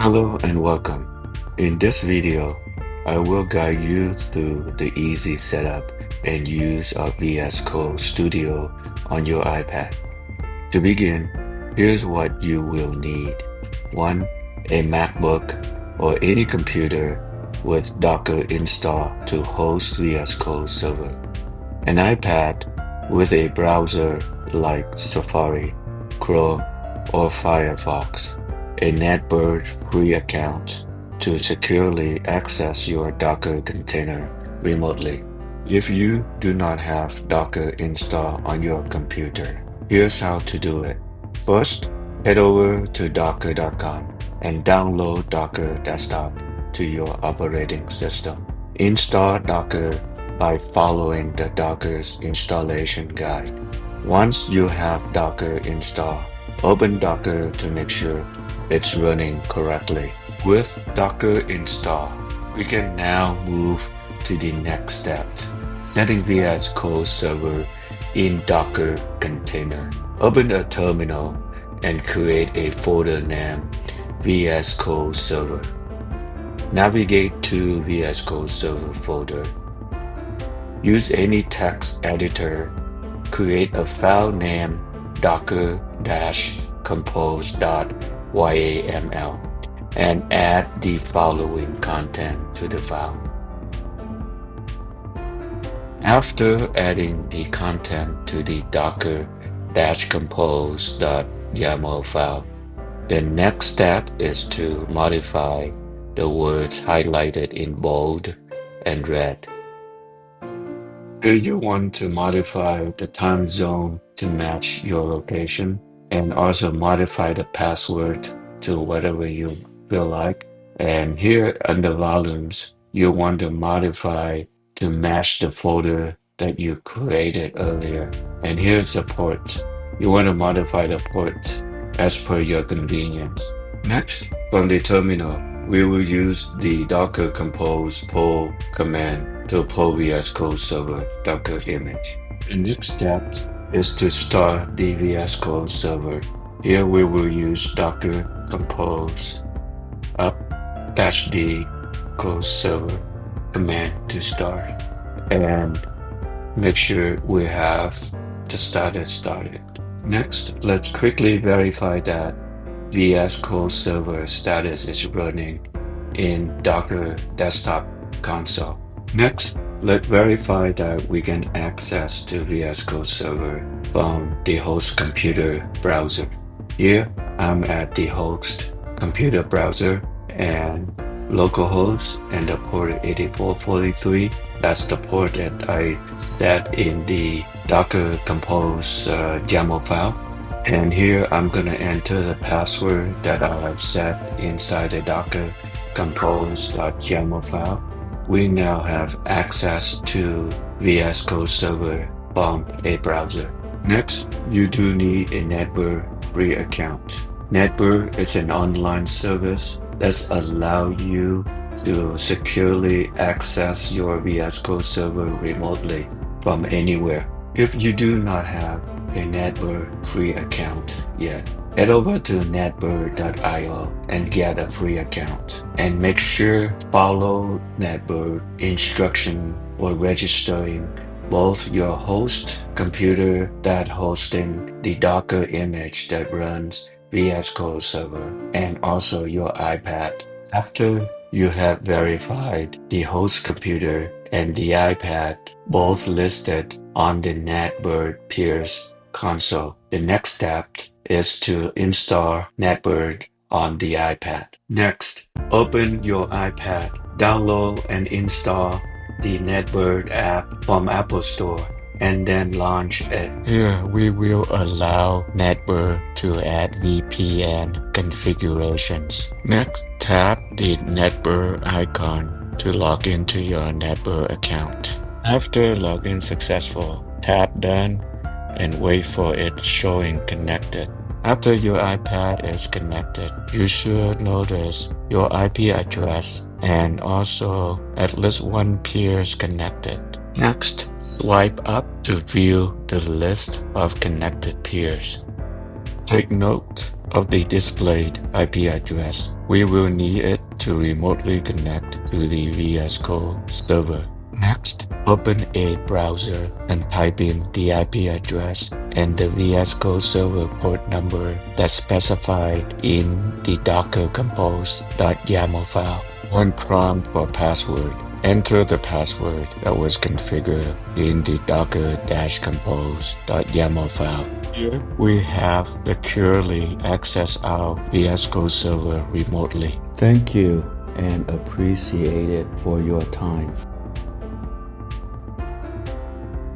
Hello and welcome. In this video, I will guide you through the easy setup and use of VS Code Studio on your iPad. To begin, here's what you will need. 1. A MacBook or any computer with Docker install to host VS Code server. An iPad with a browser like Safari, Chrome, or Firefox. A Netbird free account to securely access your Docker container remotely. If you do not have Docker installed on your computer, here's how to do it. First, head over to docker.com and download Docker Desktop to your operating system. Install Docker by following the Docker's installation guide. Once you have Docker installed, open Docker to make sure it's running correctly. With Docker installed, we can now move to the next step, setting VS Code server in Docker container. Open a terminal and create a folder named VS Code server. Navigate to VS Code server folder. Use any text editor. Create a file named docker-compose.yaml and add the following content to the file. After adding the content to the docker-compose.yaml file, the next step is to modify the words highlighted in bold and red. Here you want to modify the time zone to match your location and also modify the password to whatever you feel like. And here under volumes, you want to modify to match the folder that you created earlier. And here's the ports. You want to modify the ports as per your convenience. Next, from the terminal, we will use the docker compose pull command to pull VS Code server Docker image. The next step is to start the VS Code server. Here we will use docker compose up-d code server command to start and make sure we have the status started. Next, let's quickly verify that VS Code server status is running in Docker desktop console. Next, let's verify that we can access to VS Code server from the host computer browser. Here, I'm at the host computer browser and localhost and the port 8443. That's the port that I set in the Docker Compose YAML file. And here I'm gonna enter the password that I have set inside the Docker compose.yaml file. We now have access to VS Code server from a browser. Next, you do need a Netbird free account. Netbird is an online service that allows you to securely access your VS Code server remotely from anywhere. If you do not have a Netbird free account yet, head over to netbird.io and get a free account. And make sure follow Netbird instruction for registering both your host computer that hosting the Docker image that runs VS Code server and also your iPad. After you have verified the host computer and the iPad both listed on the Netbird peers console, the next step is to install Netbird on the iPad. Next, open your iPad, download and install the Netbird app from Apple Store and then launch it. Here we will allow Netbird to add VPN configurations. Next, tap the Netbird icon to log into your Netbird account. After login successful, tap Done and wait for it showing connected. After your iPad is connected, you should notice your IP address and also at least one peer is connected. Next, swipe up to view the list of connected peers. Take note of the displayed IP address. We will need it to remotely connect to the VS Code server. Next, open a browser and type in the IP address and the VS Code server port number that's specified in the Docker compose.yaml file. One prompt for password. Enter the password that was configured in the docker-compose.yaml file. Here we have securely accessed our VS Code server remotely. Thank you and appreciate it for your time.